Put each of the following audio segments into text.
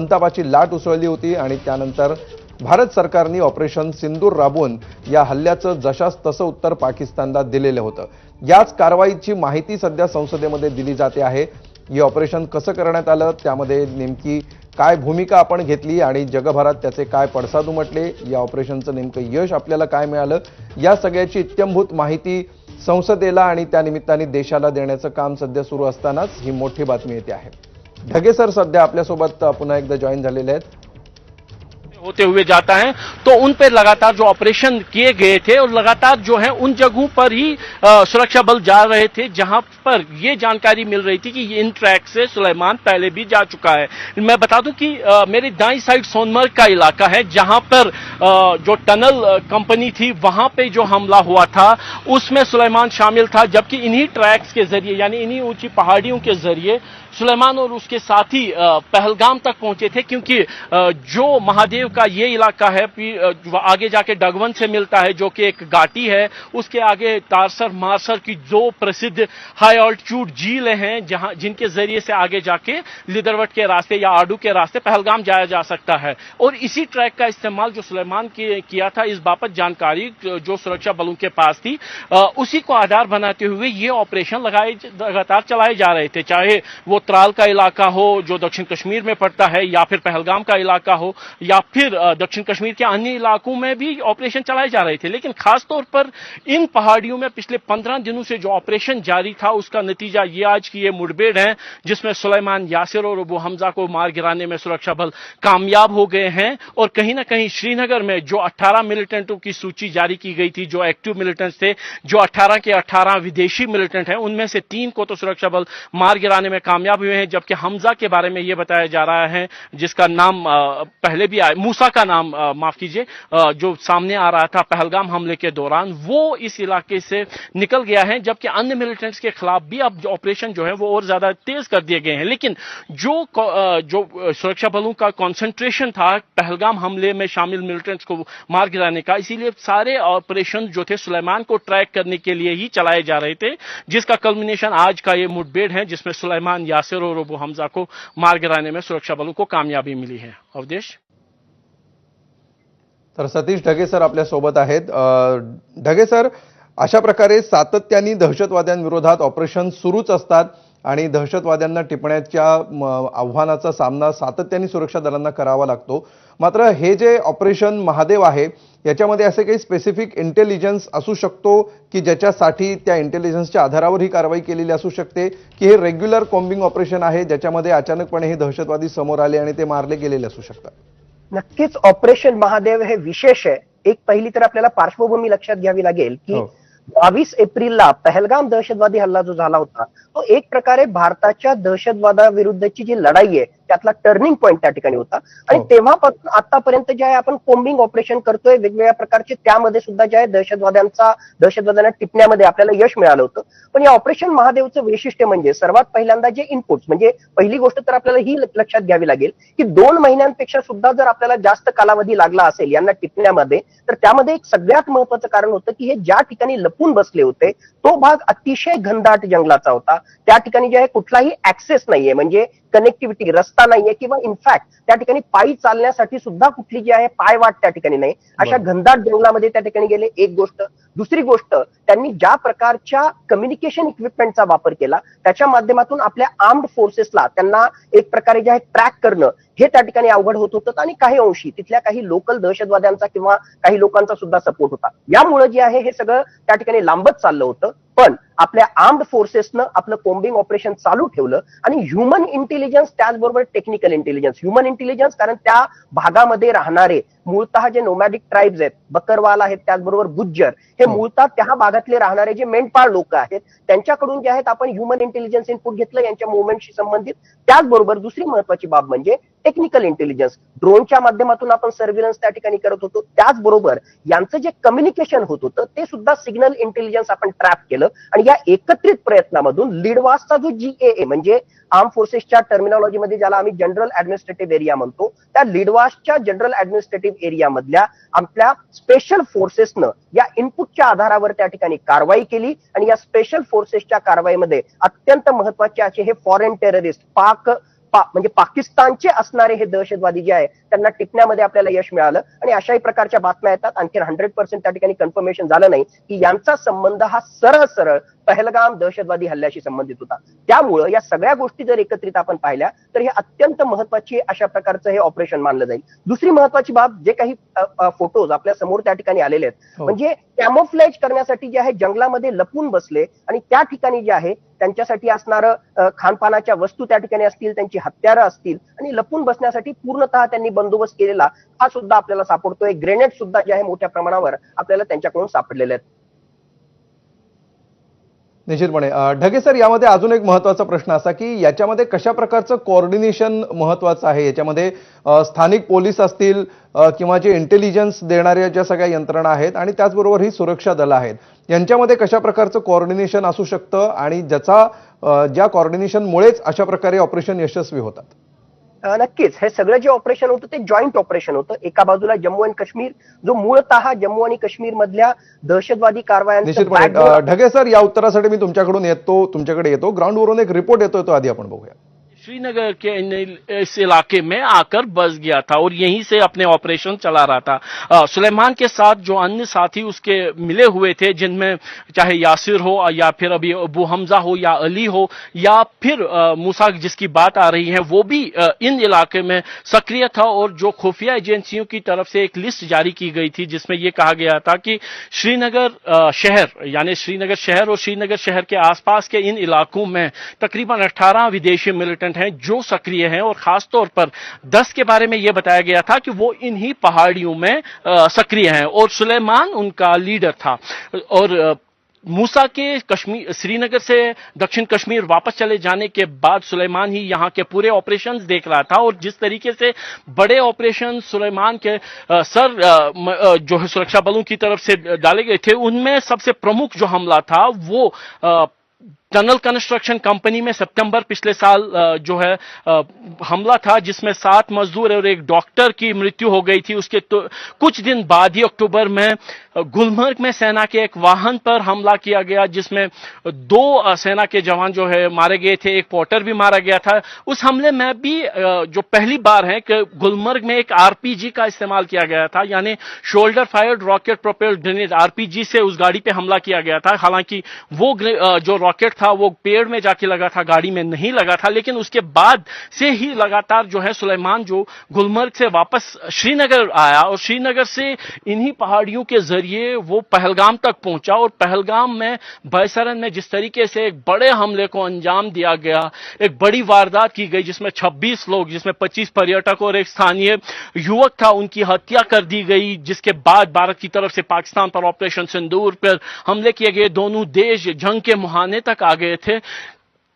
संतापाची लाट उसळली होती आणि त्यानंतर भारत सरकारने ऑपरेशन सिंदूर राबवून या हल्ल्याचं जशास तसं उत्तर पाकिस्तानला दिलेलं होतं। याच कारवाईची माहिती सध्या संसदेमध्ये दिली जाते आहे। हे ऑपरेशन कसं करण्यात आलं, त्यामध्ये नेमकी काय भूमिका आपण घेतली आणि जगभरात त्याचे काय पडसाद उमटले, या ऑपरेशनचं नेमकं यश आपल्याला काय मिळालं, या सगळ्याची इत्थंभूत माहिती संसदेला आणि त्या निमित्ताने देशाला देण्याचं काम सध्या सुरू असतानाच ही मोठी बातमी येते आहे। ढगे सर सध्या आपल्यासोबत पुन्हा एकदा जॉईन झालेले आहेत। होते हुए जाता है तो उन पे लगातार जो ऑपरेशन किए गए थे और लगातार जो है उन जगहों पर ही सुरक्षा बल जा रहे थे जहां पर ये जानकारी मिल रही थी कि इन ट्रैक से सुलेमान पहले भी जा चुका है। मैं बता दूं कि मेरी दाईं साइड सोनमर्ग का इलाका है जहां पर जो टनल कंपनी थी वहां पे जो हमला हुआ था उसमें सुलेमान शामिल था, जबकि इन्हीं ट्रैक्स के जरिए यानी इन्हीं ऊंची पहाड़ियों के जरिए सुलेमान और उसके साथी पहलगाम तक पहुंचे थे, क्योंकि जो महादेव का ये इलाका है आगे जाके डगवन से मिलता है जो कि एक घाटी है, उसके आगे तारसर मारसर की दो प्रसिद्ध हाई ऑल्टीट्यूड झीलें हैं जहां जिनके जरिए से आगे जाके लिदरवट के रास्ते या आडू के रास्ते पहलगाम जाया जा सकता है। और इसी ट्रैक का इस्तेमाल जो सुलेमान किया था, इस बाबत जानकारी जो सुरक्षा बलों के पास थी उसी को आधार बनाते हुए ये ऑपरेशन लगातार चलाए जा रहे थे, चाहे वो त्राल का इलाका हो जो दक्षिण कश्मीर में पड़ता है, या फिर पहलगाम का इलाका हो, या फिर दक्षिण कश्मीर के अन्य इलाकों में भी ऑपरेशन चलाए जा रहे थे। लेकिन खासतौर पर इन पहाड़ियों में पिछले 15 दिनों से जो ऑपरेशन जारी था उसका नतीजा ये आज की ये मुठभेड़ है जिसमें सुलेमान यासिर और अबू हमजा को मार गिराने में सुरक्षा बल कामयाब हो गए हैं। और कहीं ना कहीं श्रीनगर में जो 18 मिलिटेंटों की सूची जारी की गई थी, जो एक्टिव मिलिटेंट्स थे, जो 18 के 18 विदेशी मिलिटेंट हैं, उनमें से 3 को तो सुरक्षा बल मार गिराने में कामयाब हुए हैं, जबकि हमजा के बारे में यह बताया जा रहा है जिसका नाम पहले भी आया, मूसा का नाम माफ कीजिए, जो सामने आ रहा था पहलगाम हमले के दौरान, वो इस इलाके से निकल गया है। जबकि अन्य मिलिटेंट्स के खिलाफ भी अब ऑपरेशन जो है वो और ज्यादा तेज कर दिए गए हैं। लेकिन जो सुरक्षा बलों का कॉन्सेंट्रेशन था पहलगाम हमले में शामिल मिलिटेंट्स को मार गिराने का, इसीलिए सारे ऑपरेशन जो थे सुलेमान को ट्रैक करने के लिए ही चलाए जा रहे थे, जिसका कल्मिनेशन आज का ये मुठभेड़ है जिसमें सुलेमान यासिर और अबू हमजा को मार गिराने में सुरक्षा बलों को कामयाबी मिली है। अवधेश। तर सतीश ढगे सर आपल्या सोबत आहेत। ढगे सर, अशा प्रकारे सातत्याने दहशतवाद्यांविरोधात ऑपरेशन सुरूच असतात आणि दहशतवाद्यांना टिपण्याच्या आव्हानाचा सामना सातत्याने सुरक्षा दलांना करावा लागतो। मात्र हे जे ऑपरेशन महादेव आहे याच्यामध्ये असे काही स्पेसिफिक इंटेलिजन्स असू शकतो की ज्याच्यासाठी त्या इंटेलिजन्सच्या आधारावर ही कारवाई केलेली असू शकते, की हे रेग्युलर कॉम्बिंग ऑपरेशन आहे ज्याच्यामध्ये अचानकपणे हे दहशतवादी समोर आले आणि ते मारले गेलेले असू शकतात? नक्कीच ऑपरेशन महादेव हे विशेष आहे। एक पहिली तर आपल्याला पार्श्वभूमी लक्षात घ्यावी लागेल की 22 एप्रिलला पहलगाम दहशतवादी हल्ला जो झाला होता तो एक प्रकारे भारताच्या दहशतवादाविरुद्धची जी लढाई आहे त्यातला टर्निंग पॉइंट त्या ठिकाणी होता। आणि तेव्हापासून आतापर्यंत जे आहे आपण कोम्बिंग ऑपरेशन करतोय वेगवेगळ्या प्रकारचे, त्यामध्ये सुद्धा जे आहे दहशतवाद्यांना टिपण्यामध्ये आपल्याला यश मिळालं होतं। पण या ऑपरेशन महादेवचं वैशिष्ट्य म्हणजे सर्वात पहिल्यांदा जे इनपुट्स, म्हणजे पहिली गोष्ट तर आपल्याला ही लक्षात घ्यावी लागेल की 2 महिन्यांपेक्षा सुद्धा जर आपल्याला जास्त कालावधी लागला असेल यांना टिपण्यामध्ये, तर त्यामध्ये एक सगळ्यात महत्वाचं कारण होतं की हे ज्या ठिकाणी लपून बसले होते तो भाग अतिशय घनदाट जंगलाचा होता। त्या ठिकाणी जे आहे कुठलाही ऍक्सेस नाहीये, म्हणजे कनेक्टिव्हिटी, रस्ता नाहीये, किंवा इनफॅक्ट त्या ठिकाणी पायी चालण्यासाठी सुद्धा कुठली जी आहे पायवाट त्या ठिकाणी नाही। अशा घनदाट जंगलामध्ये त्या ठिकाणी गेले, एक गोष्ट। दुसरी गोष्ट, त्यांनी ज्या प्रकारच्या कम्युनिकेशन इक्विपमेंटचा वापर केला त्याच्या माध्यमातून आपल्या आर्म्ड फोर्सेसला त्यांना एक प्रकारे जे आहे ट्रॅक करणं हे त्या ठिकाणी अवघड होत होतं आणि काही अंशी तिथल्या काही लोकल दहशतवाद्यांचा किंवा काही लोकांचा सुद्धा सपोर्ट होता। यामुळे जे आहे हे सगळं त्या ठिकाणी लांबत चाललं होतं। पण आपल्या आर्म्ड फोर्सेसनं आपलं कोम्बिंग ऑपरेशन चालू ठेवलं आणि ह्युमन इंटेलिजन्स त्याचबरोबर टेक्निकल इंटेलिजन्स, ह्युमन इंटेलिजन्स कारण त्या भागामध्ये राहणारे मूळतः जे नोमॅडिक ट्राइब्स आहेत, बकरवाल आहेत, त्याचबरोबर गुज्जर, हे मूळतः त्या भागातले राहणारे जे मेंढपाळ लोक आहेत त्यांच्याकडून जे आहेत आपण ह्युमन इंटेलिजन्स इनपुट घेतलं यांच्या मुवमेंटशी संबंधित। त्याचबरोबर दुसरी महत्वाची बाब म्हणजे टेक्निकल इंटेलिजन्स, ड्रोनच्या माध्यमातून आपण सर्व्हिलन्स त्या ठिकाणी करत होतो। त्याचबरोबर यांचं जे कम्युनिकेशन होत होतं ते सुद्धा सिग्नल इंटेलिजन्स आपण ट्रॅप केलं आणि या एकत्रित प्रयत्नामधून लिडवासचा जो GAA म्हणजे आर्म फोर्सेसच्या टर्मिनॉलॉजीमध्ये ज्याला आम्ही जनरल ऍडमिनिस्ट्रेटिव्ह एरिया म्हणतो, त्या लिडवासच्या जनरल ऍडमिनिस्ट्रेटिव्ह एरियामधल्या आपल्या स्पेशल फोर्सेसनं या इनपुटच्या आधारावर त्या ठिकाणी कारवाई केली आणि या स्पेशल फोर्सेसच्या कारवाईमध्ये अत्यंत महत्वाचे असे हे फॉरेन टेररिस्ट, पाक म्हणजे पाकिस्तानचे असणारे हे दहशतवादी जे आहे त्यांना टिपण्यामध्ये आपल्याला यश मिळालं आणि अशाही प्रकारच्या बातम्या येतात. आणखी 100% त्या ठिकाणी कन्फर्मेशन झालं नाही की यांचा संबंध हा सरळ सरळ पहलगाम दहशतवादी हल्ल्याशी संबंधित होता. त्यामुळं या सगळ्या गोष्टी जर एकत्रित आपण पाहिल्या तर हे अत्यंत महत्वाची अशा प्रकारचं हे ऑपरेशन मानलं जाईल. दुसरी महत्वाची बाब, जे काही फोटोज आपल्या समोर त्या ठिकाणी आलेले आहेत, म्हणजे कॅमोफ्लॅज करण्यासाठी जे आहे जंगलामध्ये लपून बसले आणि त्या ठिकाणी जे आहे त्यांच्यासाठी असणारं खानपानाच्या वस्तू त्या ठिकाणी असतील, त्यांची हत्यारं असतील आणि लपून बसण्यासाठी पूर्णतः त्यांनी बंदोबस्त केलेला हा सुद्धा आपल्याला सापडतोय. ग्रेनेड सुद्धा जे आहे मोठ्या प्रमाणावर आपल्याला त्यांच्याकडून सापडलेले आहेत. निश्चितपणे ढगे सर, यामध्ये अजून एक महत्वाचा प्रश्न असा की याच्यामध्ये कशा प्रकारचं कोऑर्डिनेशन महत्वाचं आहे? याच्यामध्ये स्थानिक पोलीस असतील किंवा जे इंटेलिजन्स देणाऱ्या ज्या सगळ्या यंत्रणा आहेत आणि त्याचबरोबर ही सुरक्षा दलं आहेत, यांच्यामध्ये कशा प्रकारचं कोऑर्डिनेशन असू शकतं आणि ज्या कोऑर्डिनेशनमुळेच अशा प्रकारे ऑपरेशन यशस्वी होतात? नक्कीच हे सगळं जे ऑपरेशन होतं ते जॉईंट ऑपरेशन होतं. एका बाजूला जम्मू आणि काश्मीर, जो मूळतः जम्मू आणि काश्मीर मधल्या दहशतवादी कारवायांचं निश्चितपणे ढगे सर, या उत्तरासाठी मी तुमच्याकडे येतो. ग्राउंडवरून एक रिपोर्ट येतोय, तो आधी आपण बघूया. श्रीनगर के इस इलाके में आकर बस गया था और यहीं से अपने ऑपरेशन चला रहा था। सुलेमान के साथ जो अन्य साथी उसके मिले हुए थे, जिनमें चाहे यासिर हो या फिर अभी अबू हमजा हो या अली हो या फिर मूसा जिसकी बात आ रही है, वो भी इन इलाके में सक्रिय था। और जो खुफिया एजेंसियों की तरफ से एक लिस्ट जारी की गई थी जिसमें यह कहा गया था कि श्रीनगर शहर यानी श्रीनगर शहर और श्रीनगर शहर के आसपास के इन इलाकों में तकरीबन 18 विदेशी मिलिटेंट हैं जो सक्रिय हैं और खासतौर पर 10 के बारे में यह बताया गया था कि वो इन्हीं पहाड़ियों में सक्रिय हैं और सुलेमान उनका लीडर था। और मूसा के श्रीनगर से दक्षिण कश्मीर वापस चले जाने के बाद सुलेमान ही यहां के पूरे ऑपरेशंस देख रहा था। और जिस तरीके से बड़े ऑपरेशन सुलेमान के जो है सुरक्षा बलों की तरफ से डाले गए थे, उनमें सबसे प्रमुख जो हमला था वो टनल कंस्ट्रक्शन कंपनी में सितंबर पिछले साल जो है हमला था, जिसमें 7 मजदूर और एक डॉक्टर की मृत्यु हो गई थी। उसके तो कुछ दिन बाद ही अक्टूबर में गुलमर्ग में सेना के एक वाहन पर हमला किया गया, जिसमें 2 सेना के जवान जो है मारे गए थे, एक पोर्टर भी मारा गया था। उस हमले में भी जो पहली बार है कि गुलमर्ग में एक आरपीजी का इस्तेमाल किया गया था, यानी shoulder fired rocket propelled grenade, RPG से उस गाड़ी पे हमला किया गया था। हालांकि वो जो रॉकेट था वो पेड़ में जाके लगा था, गाड़ी में नहीं लगा था। लेकिन उसके बाद से ही लगातार जो है सुलेमान जो गुलमर्ग से वापस श्रीनगर आया और श्रीनगर से इन्हीं पहाड़ियों के जरिए वो पहलगाम तक पहुंचा। और पहलगाम में बैसरन में जिस तरीके से एक बड़े हमले को अंजाम दिया गया, एक बड़ी वारदात की गई जिसमें 26 लोग, जिसमें 25 पर्यटक और एक स्थानीय युवक था, उनकी हत्या कर दी गई। जिसके बाद भारत की तरफ से पाकिस्तान पर ऑपरेशन सिंदूर पर हमले किए गए। दोनों देश जंग के मुहाने तक आ गए थे,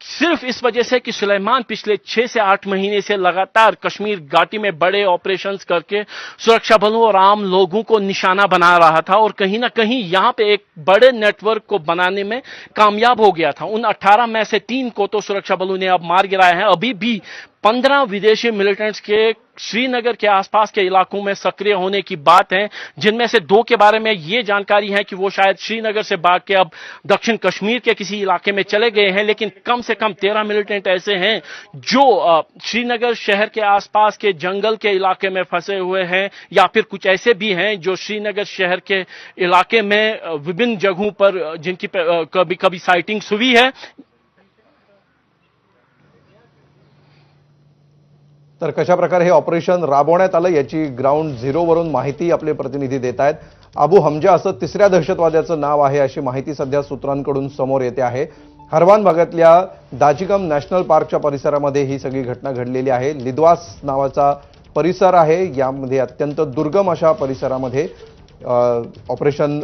सिर्फ इस वजह से कि सुलेमान पिछले 6 से 8 महीने से लगातार कश्मीर घाटी में बड़े ऑपरेशंस करके सुरक्षा बलों और आम लोगों को निशाना बना रहा था और कहीं ना कहीं यहां पे एक बड़े नेटवर्क को बनाने में कामयाब हो गया था। उन 18 में से 3 को तो सुरक्षा बलों ने अब मार गिराया है। अभी भी 15 विदेशी मिलिटेंट्स के श्रीनगर के आसपास के इलाकों में सक्रिय होने की बात है, जिनमें से 2 के बारे में यह जानकारी है कि वो शायद श्रीनगर से भाग के अब दक्षिण कश्मीर के किसी इलाके में चले गए हैं। लेकिन कम से कम 13 मिलिटेंट ऐसे हैं जो श्रीनगर शहर के आसपास के जंगल के इलाके में फंसे हुए हैं, या फिर कुछ ऐसे भी हैं जो श्रीनगर शहर के इलाके में विभिन्न जगहों पर जिनकी कभी कभी साइटिंग्स हुई है। तर कशा प्रकारे हे ऑपरेशन राबवण्यात आलं याची ग्राउंड झिरोवरून माहिती आपले प्रतिनिधी देत आहेत. अबू हमजा असं 3ऱ्या दहशतवाद्याचं नाव आहे अशी माहिती सध्या सूत्रांकडून समोर येते आहे. हरवान भागातल्या दाजिगम नॅशनल पार्कच्या परिसरामध्ये ही सगळी घटना घडलेली आहे. लिद्वास नावाचा परिसर आहे, यामध्ये अत्यंत दुर्गम अशा परिसरामध्ये ऑपरेशन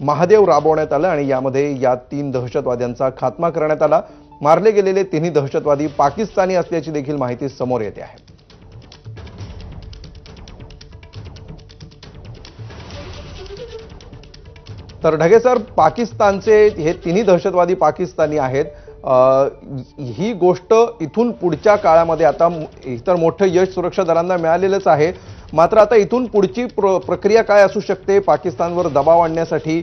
महादेव राबवण्यात आलं आणि यामध्ये या 3 दहशतवाद्यांचा खात्मा करण्यात आला. मारले गेलेले 3ही दहशतवादी पाकिस्तानी असल्याची देखील माहिती समोर येते आहे. तर ढगे सर, पाकिस्तानचे हे 3ही दहशतवादी पाकिस्तानी आहेत. ही गोष्ट इथून पुढच्या काळामध्ये आता इतर मोठं यश सुरक्षा दलांना मिळालेलंच आहे, मात्र आता इथून पुढची प्रक्रिया काय असू शकते? पाकिस्तानवर दबाव आणण्यासाठी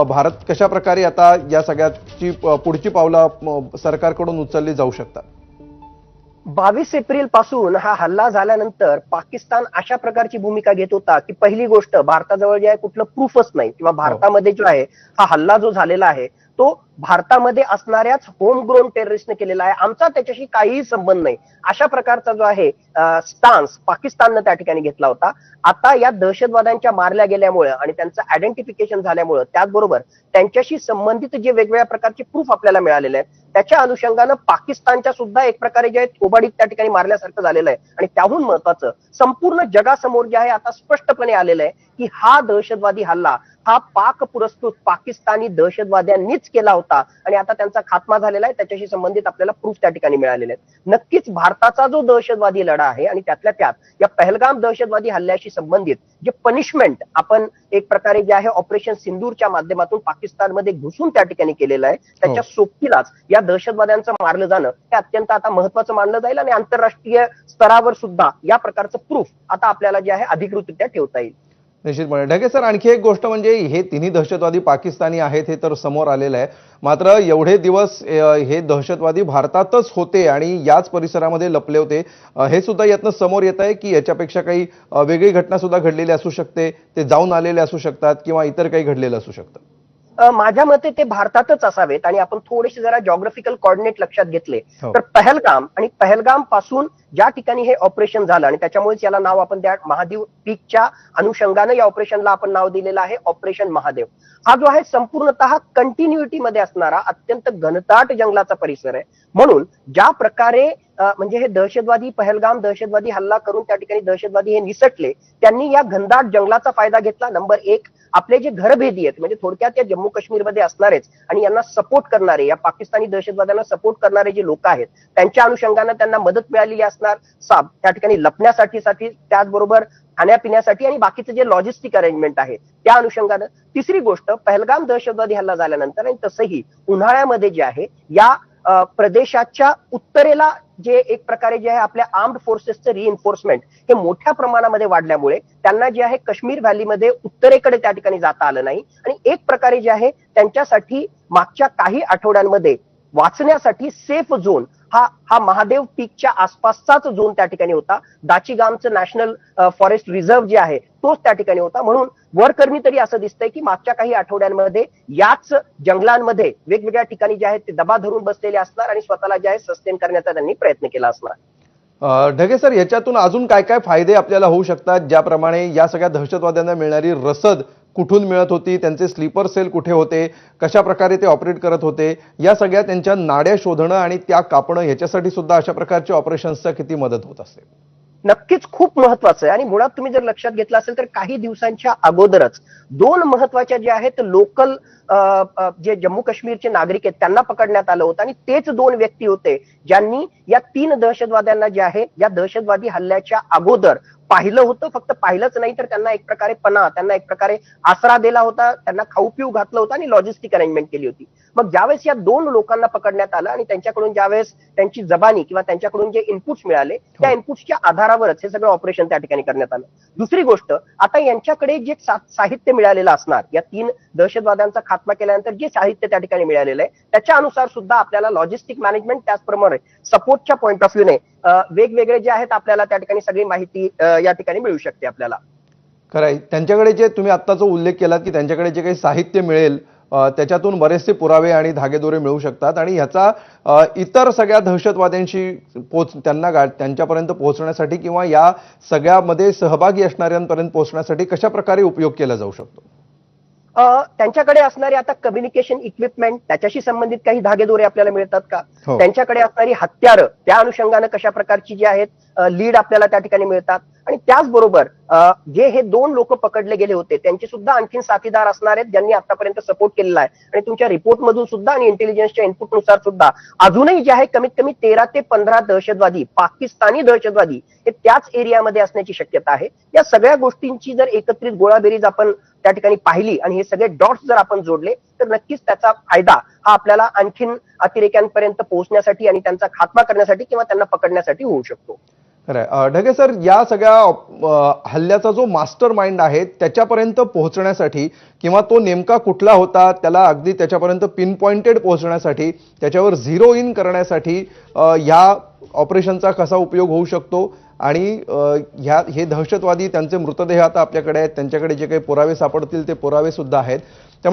भारत कशा प्रकारे आता या सगळ्याची पुढची पावलं सरकारकडून उचलली जाऊ शकतात? 22 एप्रिल पासून हा हल्ला झाल्यानंतर पाकिस्तान अशा प्रकारची भूमिका घेत होता की पहिली गोष्ट भारताजवळ जे आहे कुठलं प्रूफच नाही किंवा भारतामध्ये जो आहे हा हल्ला जो झालेला आहे तो भारतामध्ये असणाऱ्याच होम ग्रोन टेररिस्टने केलेला आहे, आमचा त्याच्याशी काहीही संबंध नाही, अशा प्रकारचा जो आहे स्टान्स पाकिस्ताननं त्या ठिकाणी घेतला होता. आता या दहशतवाद्यांच्या मारल्या गेल्यामुळे आणि त्यांचं आयडेंटिफिकेशन झाल्यामुळे, त्याचबरोबर त्यांच्याशी संबंधित जे वेगवेगळ्या प्रकारचे प्रूफ आपल्याला मिळालेले आहेत, त्याच्या अनुषंगानं पाकिस्तानच्या सुद्धा एक प्रकारे जे थोबाडीत त्या ठिकाणी मारल्यासारखं झालेलं आहे. आणि त्याहून महत्वाचं, संपूर्ण जगासमोर जे आहे आता स्पष्टपणे आलेलं आहे की हा दहशतवादी हल्ला हा पाक पुरस्कृत पाकिस्तानी दहशतवाद्यांनीच केला होता आणि आता त्यांचा खात्मा झालेला आहे. त्याच्याशी संबंधित आपल्याला प्रूफ त्या ठिकाणी मिळालेले आहेत. नक्कीच भारताचा जो दहशतवादी लढा आहे आणि त्यातल्या त्यात या पहलगाम दहशतवादी हल्ल्याशी संबंधित जे पनिशमेंट आपण एक प्रकारे जे आहे ऑपरेशन सिंदूरच्या माध्यमातून पाकिस्तानमध्ये घुसून त्या ठिकाणी केलेलं आहे, त्याच्या सोबतीलाच या दहशतवाद्यांचं मारलं जाणं हे अत्यंत आता महत्वाचं मानलं जाईल आणि आंतरराष्ट्रीय स्तरावर सुद्धा या प्रकारचं प्रूफ आता आपल्याला जे आहे अधिकृतरित्या ठेवता येईल. निश्चितपणे. ढगे सर, आणखी एक गोष्ट म्हणजे हे तिन्ही दहशतवादी पाकिस्तानी आहेत हे तर समोर आलेलं आहे, मात्र एवढे दिवस हे दहशतवादी भारतातच होते आणि याच परिसरामध्ये लपले होते, हे सुद्धा यातनं समोर येत आहे की याच्यापेक्षा काही वेगळी घटना सुद्धा घडलेली असू शकते, ते जाऊन आलेले असू शकतात किंवा इतर काही घडलेलं असू शकतं? माझ्या मते ते भारतातच असावेत आणि आपण थोडेसे जरा जॉग्राफिकल कॉर्डिनेट लक्षात घेतले हो. तर पहलगाम आणि पहलगाम पासून ज्या ठिकाणी हे ऑपरेशन झालं आणि त्याच्यामुळेच याला नाव आपण त्या महादेव पीकच्या अनुषंगाने या ऑपरेशनला आपण नाव दिलेलं आहे ऑपरेशन महादेव. हा जो आहे संपूर्णतः कंटिन्युटी मध्ये असणारा अत्यंत घनदाट जंगलाचा परिसर आहे. म्हणून ज्या प्रकारे म्हणजे हे दहशतवादी पहलगाम दहशतवादी हल्ला करून त्या ठिकाणी दहशतवादी हे निसटले, त्यांनी या घनदाट जंगलाचा फायदा घेतला. नंबर एक, आपले जे घरभेदी आहेत म्हणजे थोडक्यात या जम्मू काश्मीरमध्ये असणारेच आणि यांना सपोर्ट करणारे, या पाकिस्तानी दहशतवाद्यांना सपोर्ट करणारे जे लोक आहेत त्यांच्या अनुषंगाने त्यांना मदत मिळालेली असणार, त्या ठिकाणी लपण्यासाठी, त्याचबरोबर खाण्यापिण्यासाठी आणि बाकीचं जे लॉजिस्टिक अरेंजमेंट आहे त्या अनुषंगानं. तिसरी गोष्ट, पहलगाम दहशतवादी हल्ला झाल्यानंतर आणि तसंही उन्हाळ्यामध्ये जे आहे या प्रदेशाच्या उत्तरेला जे एक प्रकारे जे आहे आपल्या आर्म्ड फोर्सेसचं रिइन्फोर्समेंट हे मोठ्या प्रमाणामध्ये वाढल्यामुळे त्यांना जे आहे काश्मीर व्हॅलीमध्ये उत्तरेकडे त्या ठिकाणी जाता आलं नाही आणि एक प्रकारे जे आहे त्यांच्यासाठी मागच्या काही आठवड्यांमध्ये वाचण्यासाठी सेफ झोन हा महादेव पीकच्या आसपासचाच झोन त्या ठिकाणी होता. दाचीगामचं नॅशनल फॉरेस्ट रिझर्व्ह जे आहे तोच त्या ठिकाणी होता. म्हणून वरकरणी तरी असं दिसतंय की मागच्या काही आठवड्यांमध्ये याच जंगलांमध्ये वेगवेगळ्या ठिकाणी जे आहेत ते दबा धरून बसलेले असणार आणि स्वतःला जे आहे सस्टेन करण्याचा त्यांनी प्रयत्न केला असणार. ढगे सर, याच्यातून अजून काय काय फायदे आपल्याला होऊ शकतात, ज्याप्रमाणे या सगळ्या दहशतवाद्यांना मिळणारी रसद कुठून मिळत होती, त्यांचे स्लीपर सेल कुठे होते, कशा प्रकारे ते ऑपरेट करत होते, या सगळ्या त्यांच्या नाड्या शोधणं आणि त्या कापणं याच्यासाठी सुद्धा अशा प्रकारच्या ऑपरेशन्सचा किती मदत होत असते? नक्कीच खूप महत्वाचं आहे. आणि मुळात तुम्ही जर लक्षात घेतलं असेल तर काही दिवसांच्या अगोदरच दोन महत्वाच्या जे आहेत लोकल जे जम्मू काश्मीरचे नागरिक आहेत त्यांना पकडण्यात आलं होतं आणि तेच दोन व्यक्ती होते ज्यांनी या 3 दहशतवाद्यांना जे आहे या दहशतवादी हल्ल्याच्या अगोदर पाहिलं होतं. फक्त पाहिलंच नाही तर त्यांना एक प्रकारे त्यांना एक प्रकारे आसरा दिला होता, त्यांना खाऊ पिऊ घातलं होतं आणि लॉजिस्टिक अरेंजमेंट केली होती. मग ज्यावेळेस या 2 लोकांना पकडण्यात आलं आणि त्यांच्याकडून ज्यावेळेस त्यांची जबानी किंवा त्यांच्याकडून जे इनपुट्स मिळाले त्या इनपुट्सच्या आधारावरच हे सगळं ऑपरेशन त्या ठिकाणी करण्यात आलं. दुसरी गोष्ट, आता यांच्याकडे जे साहित्य मिळालेलं असणार, या 3 दहशतवाद्यांचा खात्मा केल्यानंतर जे साहित्य त्या ठिकाणी मिळालेलं आहे त्याच्यानुसार सुद्धा आपल्याला लॉजिस्टिक मॅनेजमेंट त्याचप्रमाणे सपोर्टच्या पॉईंट ऑफ व्ह्यूने वेगवेगळे जे आहेत आपल्याला त्या ठिकाणी सगळी माहिती या ठिकाणी मिळू शकते आपल्याला. खरंय, त्यांच्याकडे जे तुम्ही आता जो उल्लेख केला की त्यांच्याकडे जे काही साहित्य मिळेल त्याच्यातून बरेचसे पुरावे आणि धागेदोरे मिळू शकतात आणि ह्याचा इतर सगळ्या दहशतवाद्यांशी त्यांच्यापर्यंत पोहोचण्यासाठी किंवा या सगळ्यामध्ये सहभागी असणाऱ्यांपर्यंत पोहोचण्यासाठी कशा प्रकारे उपयोग केला जाऊ शकतो? त्यांच्याकडे असणारे आता कम्युनिकेशन इक्विपमेंट त्याच्याशी संबंधित काही धागेदोरे आपल्याला मिळतात का? हो. त्यांच्याकडे असणारी हत्यारं त्या अनुषंगानं कशा प्रकारची जी आहेत लीड आपल्याला त्या ठिकाणी मिळतात आणि त्याचबरोबर जे हे 2 लोक पकडले गेले होते त्यांचे सुद्धा आणखीन साथीदार असणार आहेत ज्यांनी आतापर्यंत सपोर्ट केलेला आहे. आणि तुमच्या रिपोर्ट मधून सुद्धा आणि इंटेलिजन्सच्या इनपुटनुसार सुद्धा अजूनही जे आहे कमीत कमी 13 ते 15 दहशतवादी, पाकिस्तानी दहशतवादी हे त्याच एरियामध्ये असण्याची शक्यता आहे. या सगळ्या गोष्टींची जर एकत्रित गोळाबेरीज आपण त्या ठिकाणी पाहिली आणि हे सगळे डॉट्स जर आपण जोडले तर नक्कीच त्याचा फायदा हा आपल्याला आणखीन अतिरेक्यांपर्यंत पोहोचण्यासाठी आणि त्यांचा खात्मा करण्यासाठी किंवा त्यांना पकडण्यासाठी होऊ शकतो. खरंय. ढगे सर, या सगळ्या हल्ल्याचा जो मास्टर माइंड आहे त्याच्यापर्यंत पोहोचण्यासाठी किंवा तो नेमका कुठला होता त्याला अगदी त्याच्यापर्यंत पिन पॉइंटेड पोहोचण्यासाठी, त्याच्यावर झिरो इन करण्यासाठी या ऑपरेशनचा कसा उपयोग होऊ शकतो आणि हे दहशतवादी, त्यांचे मृतदेह आता आपल्याकडे आहेत, त्यांच्याकडे जे काही पुरावे सापडतील ते पुरावे सुद्धा आहेत. त्यामुळे